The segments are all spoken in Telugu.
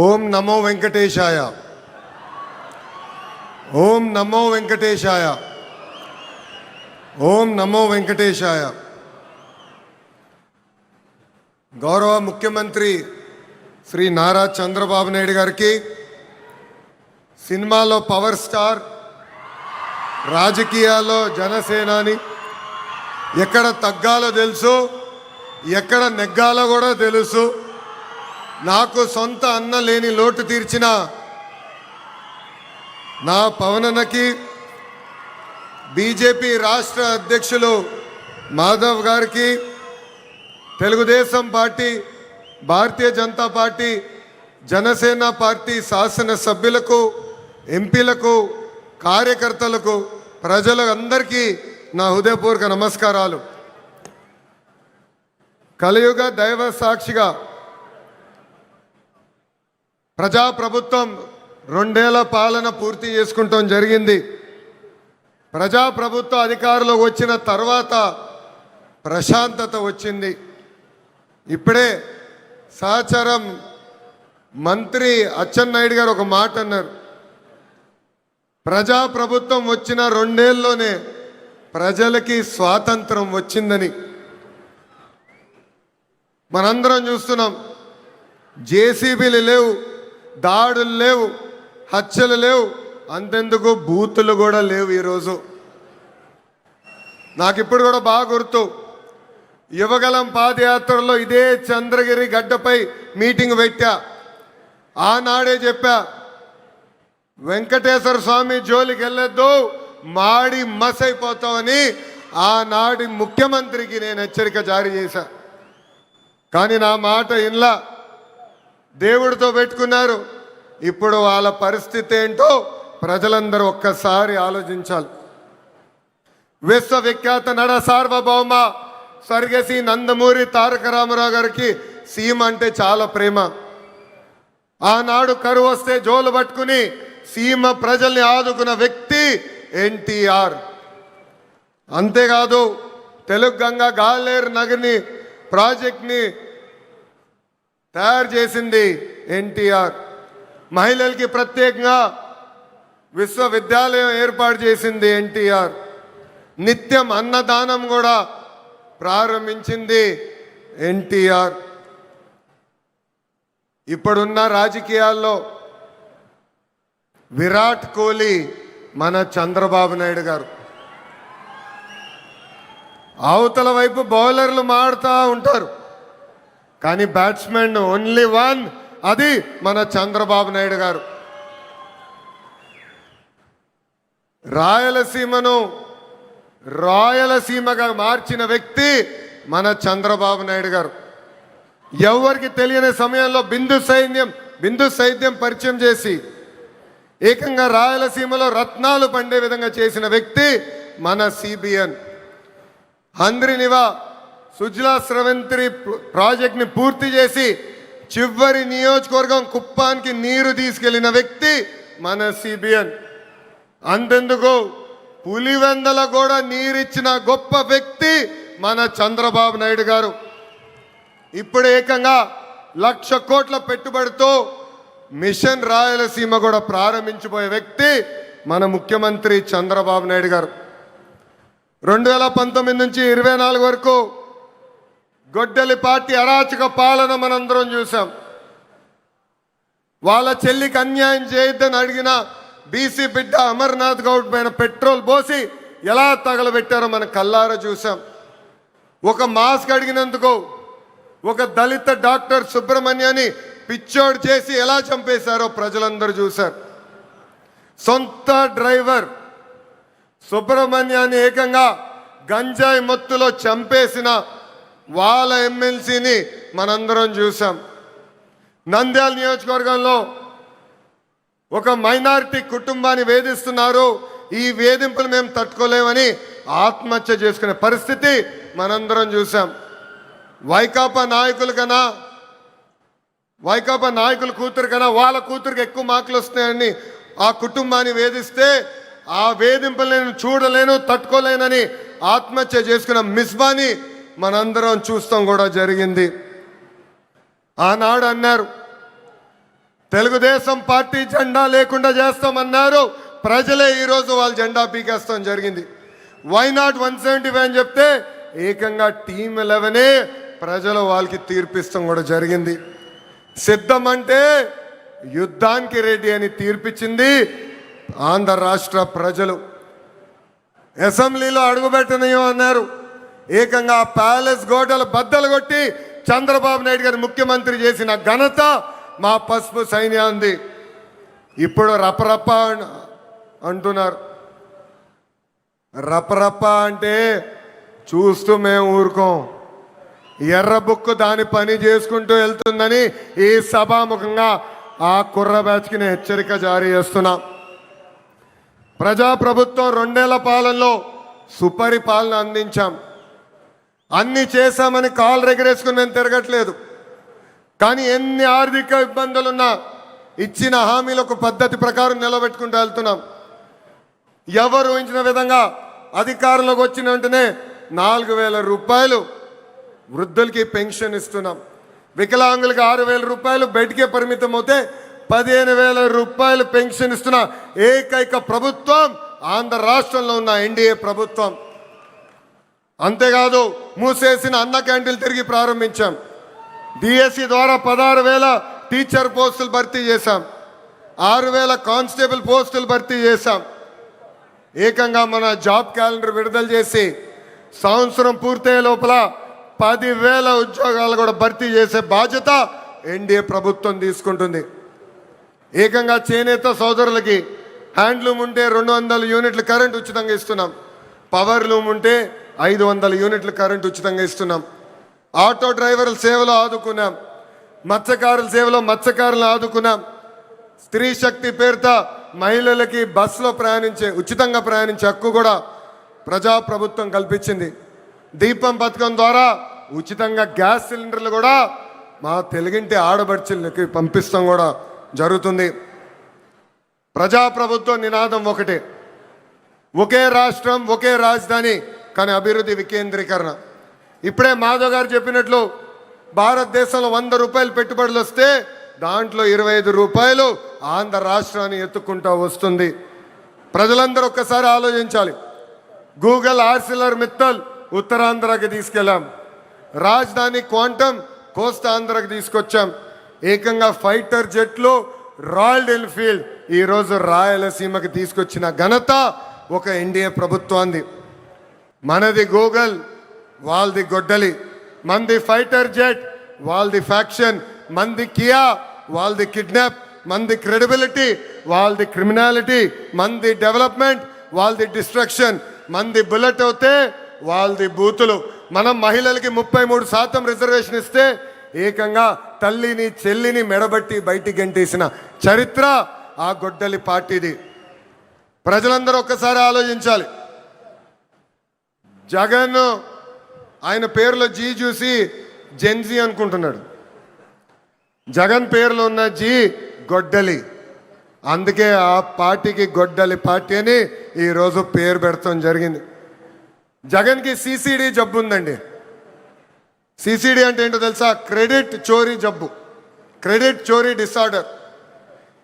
ఓం నమో వెంకటేశాయ. ఓం నమో వెంకటేశాయ. ఓం నమో వెంకటేశాయ. గౌరవ ముఖ్యమంత్రి శ్రీ నారా చంద్రబాబు నాయుడు గారికి, సినిమాలో పవర్ స్టార్, రాజకీయాల్లో జనసేనాని, ఎక్కడ తగ్గాలో తెలుసు, ఎక్కడ నెగ్గాలో కూడా తెలుసు. నాకు సొంత అన్న లేని లోటు తీర్చిన నా పవనన్నకి, బీజేపీ రాష్ట్ర అధ్యక్షులు మాధవ్ గారికి, తెలుగుదేశం పార్టీ, భారతీయ జనతా పార్టీ, జనసేన పార్టీ శాసనసభ్యులకు, ఎంపీలకు, కార్యకర్తలకు, ప్రజలందరికీ నా హృదయపూర్వక నమస్కారాలు. కలియుగ దైవ సాక్షిగా ప్రజాప్రభుత్వం 2 ఏళ్ల పాలన పూర్తి చేసుకుంటాం జరిగింది. ప్రజాప్రభుత్వ అధికారులు వచ్చిన తర్వాత ప్రశాంతత వచ్చింది. ఇప్పుడే సహచరం మంత్రి అచ్చెన్నాయుడు గారు ఒక మాట అన్నారు. ప్రజాప్రభుత్వం వచ్చిన 2 ఏళ్లలోనే ప్రజలకి స్వాతంత్రం వచ్చిందని. మనందరం చూస్తున్నాం. జేసీబీలు లేవు, దాడులు లేవు, హత్యలు లేవు, అంతెందుకు బూతులు కూడా లేవు. ఈరోజు నాకు ఇప్పుడు కూడా బాగా గుర్తు, యువగలం పాదయాత్రలో ఇదే చంద్రగిరి గడ్డపై మీటింగ్ పెట్టా. ఆనాడే చెప్పా, వెంకటేశ్వర స్వామి జోలికి వెళ్ళొద్దు, మాడి మసైపోతామని ఆనాటి ముఖ్యమంత్రికి నేను హెచ్చరిక జారీ చేశా. కానీ నా మాట ఇన్లా, దేవుడితో పెట్టుకున్నారు. ఇప్పుడు వాళ్ళ పరిస్థితి ఏంటో ప్రజలందరూ ఒక్కసారి ఆలోచించాలి. విశ్వవిఖ్యాత నడ సార్వభౌమ స్వర్గశ్రీ నందమూరి తారక రామారావు గారికి సీమ అంటే చాలా ప్రేమ. ఆనాడు కరువు వస్తే జోలు పట్టుకుని సీమ ప్రజల్ని ఆదుకున్న వ్యక్తి ఎన్టీఆర్. అంతేకాదు, తెలుగు గంగా గాలేరు నగర్ని ప్రాజెక్ట్ని తయారు చేసింది ఎన్టీఆర్. మహిళలకి ప్రత్యేకంగా విశ్వవిద్యాలయం ఏర్పాటు చేసింది ఎన్టీఆర్. నిత్యం అన్నదానం కూడా ప్రారంభించింది ఎన్టీఆర్. ఇప్పుడున్న రాజకీయాల్లో విరాట్ కోహ్లీ మన చంద్రబాబు నాయుడు గారు. అవతల వైపు బౌలర్లు మాడుతూ ఉంటారు, కానీ బ్యాట్స్మెన్ ఓన్లీ వన్, అది మన చంద్రబాబు నాయుడు గారు. రాయలసీమను రాయలసీమగా మార్చిన వ్యక్తి మన చంద్రబాబు నాయుడు గారు. ఎవరికి తెలియని సమయంలో బిందు సైద్యం పరిచయం చేసి ఏకంగా రాయలసీమలో రత్నాలు పండే విధంగా చేసిన వ్యక్తి మన సిబిఎన్. హంద్రినివా సుజలా స్రవంతి ప్రాజెక్ట్ని పూర్తి చేసి చివరి నియోజకవర్గం కుప్పానికి నీరు తీసుకెళ్లిన వ్యక్తి మన సిబిఎన్. అంతెందుకు, పులివెందల కూడా నీరిచ్చిన గొప్ప వ్యక్తి మన చంద్రబాబు నాయుడు గారు. ఇప్పుడు ఏకంగా 1,00,000 కోట్ల పెట్టుబడితో మిషన్ రాయలసీమ కూడా ప్రారంభించబోయే వ్యక్తి మన ముఖ్యమంత్రి చంద్రబాబు నాయుడు గారు. 2019 నుంచి 24 వరకు గొడ్డలి పార్టీ అరాచక పాలన మనందరం చూసాం. వాళ్ళ చెల్లికి అన్యాయం చేయొద్దని అడిగిన బీసీ బిడ్డ అమర్నాథ్ గౌడ్ పైన పెట్రోల్ పోసి ఎలా తగలబెట్టారో మన కల్లారా చూసాం. ఒక మాస్క్ అడిగినందుకు ఒక దళిత డాక్టర్ సుబ్రహ్మణ్యాన్ని పిచ్చోడు చేసి ఎలా చంపేశారో ప్రజలందరూ చూశారు. సొంత డ్రైవర్ సుబ్రహ్మణ్యాన్ని ఏకంగా గంజాయి మత్తులో చంపేసిన వాళ్ళ ఎమ్మెల్సీని మనందరం చూసాం. నంద్యాల నియోజకవర్గంలో ఒక మైనారిటీ కుటుంబాన్ని వేధిస్తున్నారు, ఈ వేధింపులు మేము తట్టుకోలేమని ఆత్మహత్య చేసుకునే పరిస్థితి మనందరం చూసాం. వైకాపా నాయకుల కూతురు కన్నా వాళ్ళ కూతురికి ఎక్కువ మార్కులు వస్తున్నాయని ఆ కుటుంబాన్ని వేధిస్తే, ఆ వేధింపులు నేను చూడలేను, తట్టుకోలేనని ఆత్మహత్య చేసుకున్న మిస్బాని మనందరం చూస్తాం కూడా జరిగింది. ఆనాడు అన్నారు, తెలుగుదేశం పార్టీ జెండా లేకుండా చేస్తామన్నారు. ప్రజలే ఈరోజు వాళ్ళ జెండా పీకేస్తాం జరిగింది. వై నాట్ 175 అని చెప్తే ఏకంగా టీమ్ 11 ప్రజలు వాళ్ళకి తీర్పిస్తాం కూడా జరిగింది. సిద్ధం అంటే యుద్ధానికి రెడీ అని తీర్పిచ్చింది ఆంధ్ర రాష్ట్ర ప్రజలు. అసెంబ్లీలో అడుగుపెట్టనీయం అన్నారు. ఏకంగా ప్యాలెస్ గోడలు బద్దలు కొట్టి చంద్రబాబు నాయుడు గారు ముఖ్యమంత్రి చేసిన ఘనత మా పసుపు సైన్యాన్ని. ఇప్పుడు రపరప అంటున్నారు. రపరప అంటే చూస్తూ మేము ఊరుకోం. ఎర్ర బుక్కు దాని పని చేసుకుంటూ వెళ్తుందని ఈ సభాముఖంగా ఆ కుర్ర బ్యాచ్కి నేను హెచ్చరిక జారీ చేస్తున్నా. ప్రజాప్రభుత్వం 2 ఏళ్ల పాలనలో సుపరిపాలన అందించాం. అన్ని చేశామని కాలు రెగరేసుకుని మేము తిరగట్లేదు. కానీ ఎన్ని ఆర్థిక ఇబ్బందులున్నా ఇచ్చిన హామీలు ఒక పద్ధతి ప్రకారం నిలబెట్టుకుంటూ వెళ్తున్నాం. ఎవరు ఊహించిన విధంగా అధికారంలోకి వచ్చిన వెంటనే 4,000 రూపాయలు వృద్ధులకి పెన్షన్ ఇస్తున్నాం. వికలాంగులకి 6,000 రూపాయలు బయటికే పరిమితం అవుతే 15,000 రూపాయలు పెన్షన్ ఇస్తున్న ఏకైక ప్రభుత్వం ఆంధ్ర రాష్ట్రంలో ఉన్న ఎన్డీఏ ప్రభుత్వం. అంతేకాదు మూసేసిన అన్న క్యాంటీన్లు తిరిగి ప్రారంభించాం. డిఎస్సి ద్వారా 16,000 టీచర్ పోస్టులు భర్తీ చేశాం. 6,000 కానిస్టేబుల్ పోస్టులు భర్తీ చేశాం. ఏకంగా మన జాబ్ క్యాలెండర్ విడుదల చేసి సంవత్సరం పూర్తయ్యే లోపల 10,000 ఉద్యోగాలు కూడా భర్తీ చేసే బాధ్యత ఎన్డీఏ ప్రభుత్వం తీసుకుంటుంది. ఏకంగా చేనేత సోదరులకి హ్యాండ్లూమ్ ఉంటే 200 యూనిట్ల కరెంట్ ఉచితంగా ఇస్తున్నాం. పవర్ లూమ్ ఉంటే 500 యూనిట్ల కరెంట్ ఉచితంగా ఇస్తున్నాం. ఆటో డ్రైవర్ల సేవలో ఆదుకున్నాం. మత్స్యకారుల సేవలో మత్స్యకారులను ఆదుకున్నాం. స్త్రీ శక్తి పేరుతో మహిళలకి బస్సులో ఉచితంగా ప్రయాణించే హక్కు కూడా ప్రజాప్రభుత్వం కల్పించింది. దీపం పథకం ద్వారా ఉచితంగా గ్యాస్ సిలిండర్లు కూడా మా తెలుగింటి ఆడబడుచులకి పంపిస్తాం కూడా జరుగుతుంది. ప్రజాప్రభుత్వం నినాదం ఒకటే, ఒకే రాష్ట్రం ఒకే రాజధాని, కానీ అభివృద్ధి వికేంద్రీకరణ. ఇప్పుడే మాధవ్ గారు చెప్పినట్లు భారతదేశంలో 100 రూపాయలు పెట్టుబడులు వస్తే దాంట్లో 25 రూపాయలు ఆంధ్ర రాష్ట్రాన్ని ఎత్తుకుంటూ వస్తుంది. ప్రజలందరూ ఒక్కసారి ఆలోచించాలి. గూగుల్ ఆర్సిలర్ మిత్తల్ ఉత్తరాంధ్రకి తీసుకెళ్ళాం. రాజధాని క్వాంటమ్ కోస్తా ఆంధ్రకి తీసుకొచ్చాం. ఏకంగా ఫైటర్ జెట్లు రాయల్ ఎన్ఫీల్డ్ ఈరోజు రాయలసీమకి తీసుకొచ్చిన ఘనత ఒక ఎన్డీఏ ప్రభుత్వాన్ని. మనది గూగుల్, వాళ్ళది గొడ్డలి. మంది ఫైటర్ జెట్, వాళ్ళది ఫ్యాక్షన్. మంది కియా, వాళ్ళది కిడ్నాప్. మంది క్రెడిబిలిటీ, వాళ్ళది క్రిమినాలిటీ. మంది డెవలప్మెంట్, వాళ్ళది డిస్ట్రక్షన్. మంది బుల్లెట్ అవుతే వాళ్ళది బూతులు. మనం మహిళలకి 33% రిజర్వేషన్ ఇస్తే ఏకంగా తల్లిని చెల్లిని మెడబట్టి బయటికి గంటేసిన చరిత్ర ఆ గొడ్డలి పార్టీది. ప్రజలందరూ ఒక్కసారి ఆలోచించాలి. జగన్ ఆయన పేరులో జీ చూసి జెన్జీ అనుకుంటున్నాడు. జగన్ పేరులో ఉన్న జీ గొడ్డలి. అందుకే ఆ పార్టీకి గొడ్డలి పార్టీ అని ఈరోజు పేరు పెడతాం జరిగింది. జగన్కి సిసిడి జబ్బు ఉందండి. సిసిడి అంటే ఏంటో తెలుసా? క్రెడిట్ చోరీ జబ్బు, క్రెడిట్ చోరీ డిసార్డర్.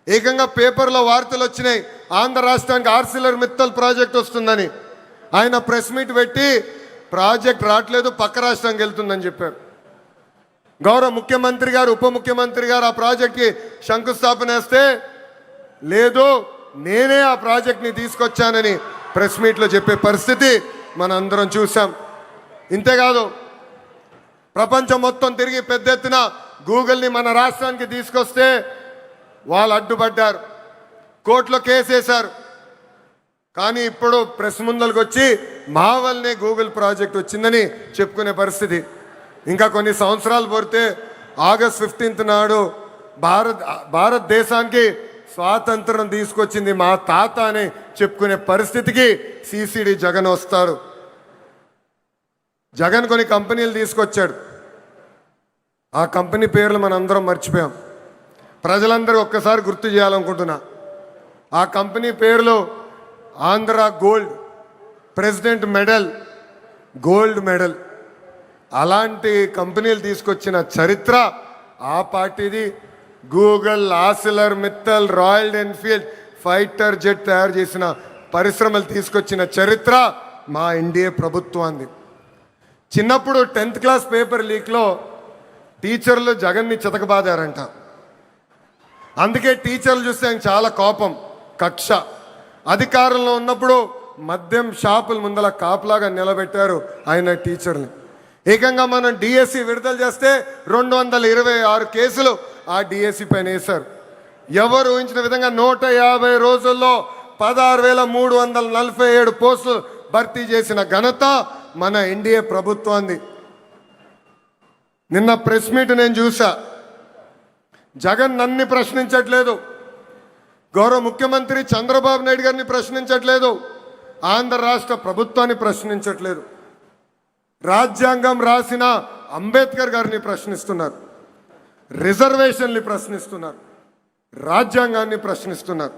ఏకంగా పేపర్లో వార్తలు వచ్చినాయి, ఆంధ్ర రాష్ట్రానికి ఆర్సిలర్ మిత్తల్ ప్రాజెక్ట్ వస్తుందని. ఆయన ప్రెస్ మీట్ పెట్టి ప్రాజెక్ట్ రావట్లేదు, పక్క రాష్ట్రానికి వెళ్తుందని చెప్పారు. గౌరవ ముఖ్యమంత్రి గారు, ఉప ముఖ్యమంత్రి గారు ఆ ప్రాజెక్ట్కి శంకుస్థాపన వేస్తే లేదు నేనే ఆ ప్రాజెక్ట్ని తీసుకొచ్చానని ప్రెస్ మీట్లో చెప్పే పరిస్థితి మనందరం చూసాం. ఇంతేకాదు ప్రపంచం మొత్తం తిరిగి పెద్ద ఎత్తున గూగుల్ని మన రాష్ట్రానికి తీసుకొస్తే వాళ్ళు అడ్డుపడ్డారు, కోర్టులో కేసేశారు. కానీ ఇప్పుడు ప్రెస్ ముందరికి వచ్చి మా వల్లనే గూగుల్ ప్రాజెక్ట్ వచ్చిందని చెప్పుకునే పరిస్థితి. ఇంకా కొన్ని సంవత్సరాలు పోతే ఆగస్ట్ 15 నాడు భారతదేశానికి స్వాతంత్రం తీసుకొచ్చింది మా తాత అని చెప్పుకునే పరిస్థితికి సిసిడి జగన్ వస్తారు. జగన్ కొన్ని కంపెనీలు తీసుకొచ్చాడు. ఆ కంపెనీ పేర్లు మనందరం మర్చిపోయాం. ప్రజలందరూ ఒక్కసారి గుర్తు చేయాలనుకుంటున్నా. ఆ కంపెనీ పేర్లు Andhra gold, president medal, gold medal. అలాంటి కంపెనీలు తీసుకొచ్చిన చరిత్ర ఆ పార్టీది. Google, ఆసిలర్ Mittal, royal Enfield fighter jet తయారు చేసిన పరిశ్రమలు తీసుకొచ్చిన చరిత్ర మా ఎన్డీఏ ప్రభుత్వాన్ని. చిన్నప్పుడు 10th క్లాస్ పేపర్ లీక్లో టీచర్లు జగన్ని చితకబాదారంట. అందుకే టీచర్లు చూస్తే ఆయన చాలా కోపం, కక్ష. అధికారంలో ఉన్నప్పుడు మద్యం షాపుల ముందల కాపులాగా నిలబెట్టారు ఆయన టీచర్ని. ఏకంగా మనం డిఎస్సి విడుదల చేస్తే 226 కేసులు ఆ డిఎస్సి పైన వేశారు. ఎవరు ఊహించిన విధంగా 150 రోజుల్లో 16,347 పోస్టులు భర్తీ చేసిన ఘనత మన ఎన్డీఏ ప్రభుత్వాన్ని. నిన్న ప్రెస్ మీట్ నేను చూసా. జగన్ నన్ను ప్రశ్నించట్లేదు, గౌరవ ముఖ్యమంత్రి చంద్రబాబు నాయుడు గారిని ప్రశ్నించట్లేదు, ఆంధ్ర రాష్ట్ర ప్రభుత్వాన్ని ప్రశ్నించట్లేదు. రాజ్యాంగం రాసిన అంబేద్కర్ గారిని ప్రశ్నిస్తున్నారు, రిజర్వేషన్ని ప్రశ్నిస్తున్నారు, రాజ్యాంగాన్ని ప్రశ్నిస్తున్నారు.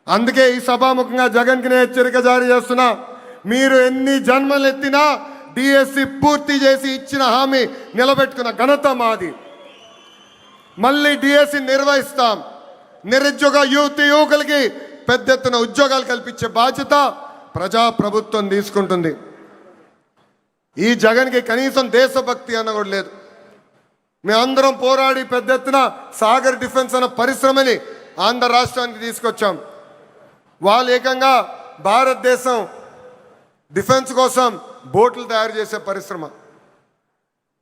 అందుకే ఈ సభాముఖంగా జగన్కి నేను హెచ్చరిక జారీ చేస్తున్నా. మీరు ఎన్ని జన్మలు ఎత్తినా డిఎస్సి పూర్తి చేసి ఇచ్చిన హామీ నిలబెట్టుకున్న ఘనత మాది. మళ్ళీ డిఎస్సి నిర్వహిస్తాం. నిరుద్యోగ యువకులకి పెద్ద ఎత్తున ఉద్యోగాలు కల్పించే బాధ్యత ప్రజాప్రభుత్వం తీసుకుంటుంది. ఈ జగన్కి కనీసం దేశభక్తి అన్న కూడా లేదు. మేమందరం పోరాడి పెద్ద ఎత్తున సాగర్ డిఫెన్స్ అన్న పరిశ్రమని ఆంధ్ర రాష్ట్రానికి తీసుకొచ్చాం. వాళ్ళు ఏకంగా భారతదేశం డిఫెన్స్ కోసం బోట్లు తయారు చేసే పరిశ్రమ.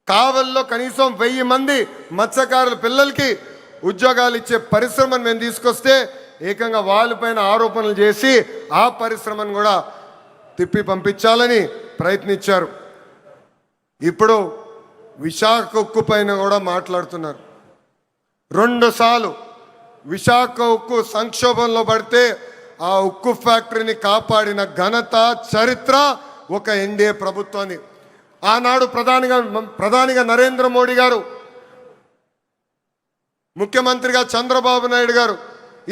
కావల్లో కనీసం 1000 మంది మత్స్యకారుల పిల్లలకి ఉద్యోగాలు ఇచ్చే పరిశ్రమను మేము తీసుకొస్తే ఏకంగా వాళ్ళపైన ఆరోపణలు చేసి ఆ పరిశ్రమను కూడా తిప్పి పంపించాలని ప్రయత్నించారు. ఇప్పుడు విశాఖ ఉక్కు పైన కూడా మాట్లాడుతున్నారు. 2 సార్లు విశాఖ ఉక్కు సంక్షోభంలో పడితే ఆ ఉక్కు ఫ్యాక్టరీని కాపాడిన ఘనత, చరిత్ర ఒక ఎన్డీఏ ప్రభుత్వాన్ని. ఆనాడు ప్రధానిగా నరేంద్ర మోడీ గారు, ముఖ్యమంత్రిగా చంద్రబాబు నాయుడు గారు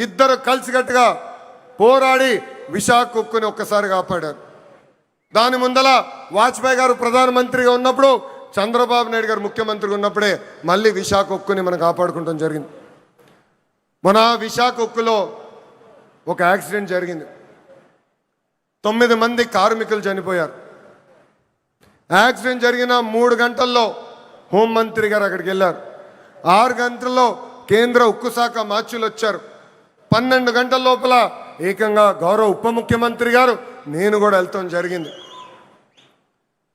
ఇద్దరు కలిసికట్టుగా పోరాడి విశాఖ ఉక్కుని ఒక్కసారి కాపాడారు. దాని ముందల వాజ్పేయి గారు ప్రధానమంత్రిగా ఉన్నప్పుడు, చంద్రబాబు నాయుడు గారు ముఖ్యమంత్రిగా ఉన్నప్పుడే మళ్ళీ విశాఖ ఉక్కుని మనం కాపాడుకుంటాం జరిగింది. మన విశాఖ ఉక్కులో ఒక యాక్సిడెంట్ జరిగింది. 9 మంది కార్మికులు చనిపోయారు. యాక్సిడెంట్ జరిగిన 3 గంటల్లో హోంమంత్రి గారు అక్కడికి వెళ్ళారు. 6 గంటల్లో కేంద్ర ఉక్కు శాఖ మార్చులు వచ్చారు. 12 గంటల లోపల ఏకంగా గౌరవ ఉప ముఖ్యమంత్రి గారు, నేను కూడా వెళ్తాం జరిగింది.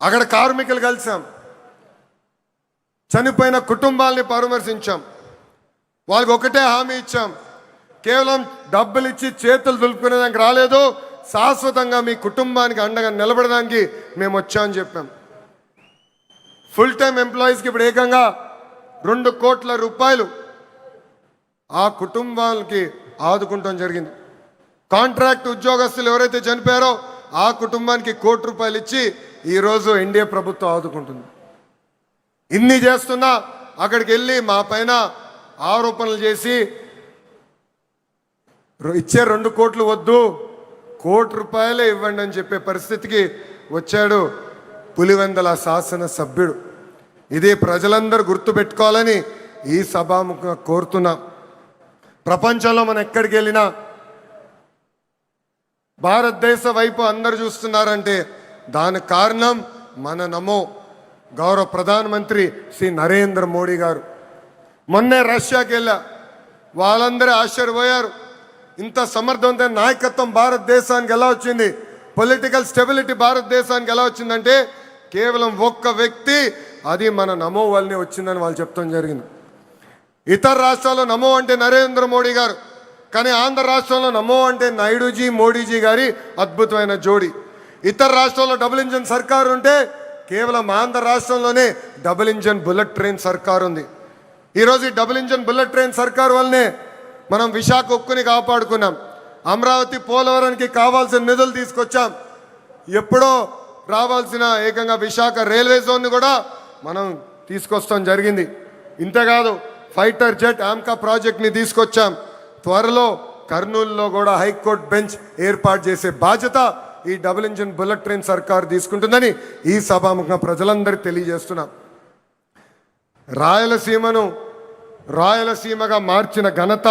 అక్కడ కార్మికులు కలిసాం, చనిపోయిన కుటుంబాలని పరామర్శించాం. వాళ్ళకి ఒకటే హామీ ఇచ్చాం, కేవలం డబ్బులు ఇచ్చి చేతులు దులుపుకునేదానికి రాలేదు, శాశ్వతంగా మీ కుటుంబానికి అండగా నిలబడడానికి మేము వచ్చామని చెప్పాం. ఫుల్ టైం ఎంప్లాయీస్కి ఇప్పుడు ఏకంగా 2 కోట్ల రూపాయలు ఆ కుటుంబాలకి ఆదుకుంటాం జరిగింది. కాంట్రాక్ట్ ఉద్యోగస్తులు ఎవరైతే చనిపోయారో ఆ కుటుంబానికి 1 కోటి రూపాయలు ఇచ్చి ఈరోజు ఎన్డీఏ ప్రభుత్వం ఆదుకుంటుంది. ఇన్ని చేస్తున్నా అక్కడికి వెళ్ళి మా పైన ఆరోపణలు చేసి ఇచ్చే 2 కోట్లు వద్దు, 1 కోటి రూపాయలే ఇవ్వండి అని చెప్పే పరిస్థితికి వచ్చాడు పులివెందల శాసన సభ్యుడు. ఇది ప్రజలందరూ గుర్తుపెట్టుకోవాలని ఈ సభాముఖంగా కోరుతున్నాం. ప్రపంచంలో మనం ఎక్కడికి వెళ్ళినా భారతదేశ వైపు అందరు చూస్తున్నారంటే దానికి కారణం మన నమో గౌరవ ప్రధానమంత్రి శ్రీ నరేంద్ర మోడీ గారు. మొన్నే రష్యాకి వెళ్ళా, వాళ్ళందరూ ఆశ్చర్యపోయారు. ఇంత సమర్థవంతమైన నాయకత్వం భారతదేశానికి ఎలా వచ్చింది, పొలిటికల్ స్టెబిలిటీ భారతదేశానికి ఎలా వచ్చిందంటే కేవలం ఒక్క వ్యక్తి, అది మన నమో వల్లనే వచ్చిందని వాళ్ళు చెప్తాం జరిగింది. ఇతర రాష్ట్రాల్లో నమో అంటే నరేంద్ర మోడీ గారు, కానీ ఆంధ్ర రాష్ట్రంలో నమో అంటే నాయుడుజీ మోడీజీ గారి అద్భుతమైన జోడి. ఇతర రాష్ట్రాల్లో డబుల్ ఇంజన్ సర్కారు ఉంటే కేవలం ఆంధ్ర రాష్ట్రంలోనే డబుల్ ఇంజన్ బుల్లెట్ ట్రైన్ సర్కారు ఉంది. ఈరోజు ఈ డబుల్ ఇంజన్ బుల్లెట్ ట్రైన్ సర్కారు వల్లనే మనం విశాఖ ఉక్కుని కాపాడుకున్నాం. అమరావతి పోలవరానికి కావాల్సిన నిధులు తీసుకొచ్చాం. ఎప్పుడో రావాల్సిన ఏకంగా విశాఖ రైల్వే జోన్ని కూడా మనం తీసుకొస్తాం జరిగింది. ఇంతేకాదు ఫైటర్ జెట్ ఆమ్కా ప్రాజెక్ట్ని తీసుకొచ్చాం. త్వరలో కర్నూలులో కూడా హైకోర్టు బెంచ్ ఏర్పాటు చేసే బాధ్యత ఈ డబుల్ ఇంజిన్ బుల్లెట్ ట్రైన్ సర్కారు తీసుకుంటుందని ఈ సభాముఖంగా ప్రజలందరికీ తెలియజేస్తున్నాం. రాయలసీమను రాయలసీమగా మార్చిన ఘనత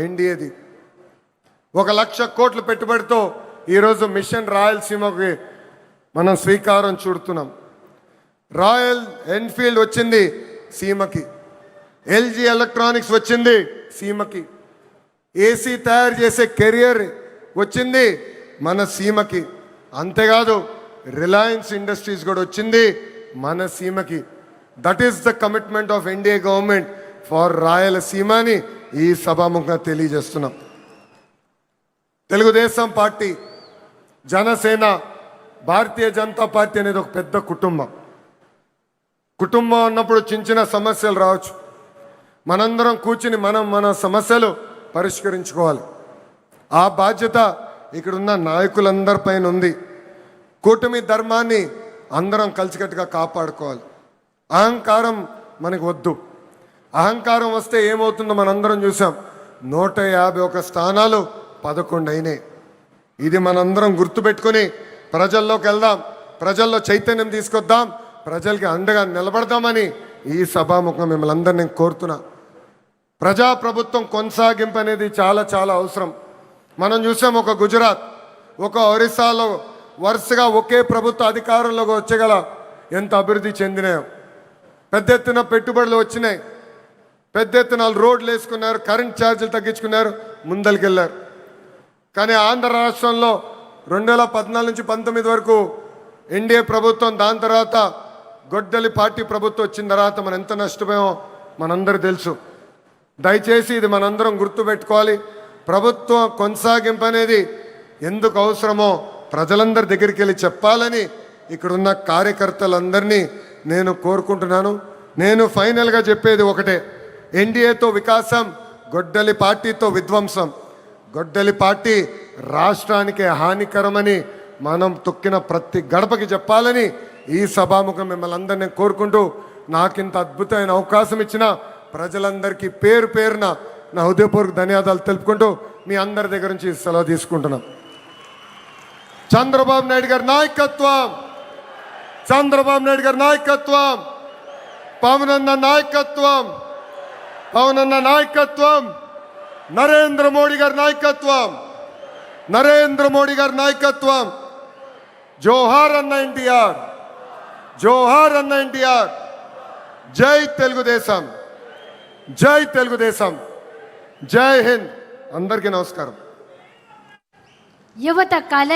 ఎన్డీఏది. 1,00,000 కోట్ల పెట్టుబడితో ఈరోజు మిషన్ రాయలసీమకి మనం శ్రీకారం చుడుతున్నాం. రాయల్ ఎన్ఫీల్డ్ వచ్చింది సీమకి, ఎల్జీ ఎలక్ట్రానిక్స్ వచ్చింది సీమకి, ఏసీ తయారు చేసే కెరియర్ వచ్చింది మన సీమకి. అంతేకాదు రిలయన్స్ ఇండస్ట్రీస్ కూడా వచ్చింది మన సీమకి. That is the commitment of NDA government for Rayalaseema అని ఈ సభాముఖంగా తెలియజేస్తున్నాం. తెలుగుదేశం పార్టీ, జనసేన, భారతీయ జనతా పార్టీ అనేది ఒక పెద్ద కుటుంబం. కుటుంబం అన్నప్పుడు చిన్న చిన్న సమస్యలు రావచ్చు. మనందరం కూర్చుని మన సమస్యలు పరిష్కరించుకోవాలి. ఆ బాధ్యత ఇక్కడున్న నాయకులందరిపైన ఉంది. కూటమి ధర్మాన్ని అందరం కలిసికట్టుగా కాపాడుకోవాలి. అహంకారం మనకు వద్దు. అహంకారం వస్తే ఏమవుతుందో మనందరం చూసాం. 151 స్థానాలు 11 అయినాయి. ఇది మనందరం గుర్తుపెట్టుకుని ప్రజల్లోకి వెళ్దాం, ప్రజల్లో చైతన్యం తీసుకొద్దాం, ప్రజలకి అండగా నిలబడదామని ఈ సభాముఖం మిమ్మల్ని అందరినీ కోరుతున్నా. ప్రజాప్రభుత్వం కొనసాగింపు అనేది చాలా చాలా అవసరం. మనం చూసాం ఒక గుజరాత్, ఒక ఒరిస్సాలో వరుసగా ఒకే ప్రభుత్వ అధికారంలోకి వచ్చగల ఎంత అభివృద్ధి చెందినాయో. పెద్ద ఎత్తున పెట్టుబడులు వచ్చినాయి, పెద్ద ఎత్తున రోడ్లు వేసుకున్నారు, కరెంట్ ఛార్జీలు తగ్గించుకున్నారు, ముందరికెళ్ళారు. కానీ ఆంధ్ర రాష్ట్రంలో 2014 నుంచి 19 వరకు ఎన్డీఏ ప్రభుత్వం, దాని తర్వాత గొడ్డలి పార్టీ ప్రభుత్వం వచ్చిన తర్వాత మనం ఎంత నష్టపోయామో మనందరూ తెలుసు. దయచేసి ఇది మనందరం గుర్తుపెట్టుకోవాలి. ప్రభుత్వం కొనసాగింపు అనేది ఎందుకు అవసరమో ప్రజలందరి దగ్గరికి వెళ్ళి చెప్పాలని ఇక్కడున్న కార్యకర్తలందరినీ నేను కోరుకుంటున్నాను. నేను ఫైనల్గా చెప్పేది ఒకటే, ఎన్డీఏతో వికాసం, గొడ్డలి పార్టీతో విధ్వంసం. గొడ్డలి పార్టీ రాష్ట్రానికి హానికరమని మనం తొక్కిన ప్రతి గడపకి చెప్పాలని ఈ సభాముఖం మిమ్మల్ని అందరినీ కోరుకుంటూ, నాకింత అద్భుతమైన అవకాశం ఇచ్చిన ప్రజలందరికీ పేరు పేరున నా హృదయపూర్వక ధన్యవాదాలు తెలుపుకుంటూ మీ అందరి దగ్గర నుంచి సెలవు తీసుకుంటున్నాం. చంద్రబాబు నాయుడు గారి నాయకత్వం, చంద్రబాబు నాయుడు గారి నాయకత్వం, పవనన్న నాయకత్వం, పవనన్న నాయకత్వం, నరేంద్ర మోడీ గారి నాయకత్వం, నరేంద్ర మోడీ గారి నాయకత్వం. జోహార్ అన్న ఎన్టీఆర్, జోహార్ అన్న ఎన్టీఆర్. జై తెలుగుదేశం, జై తెలుగుదేశం, జై హింద్. అందరికీ నమస్కారం. యువత కళల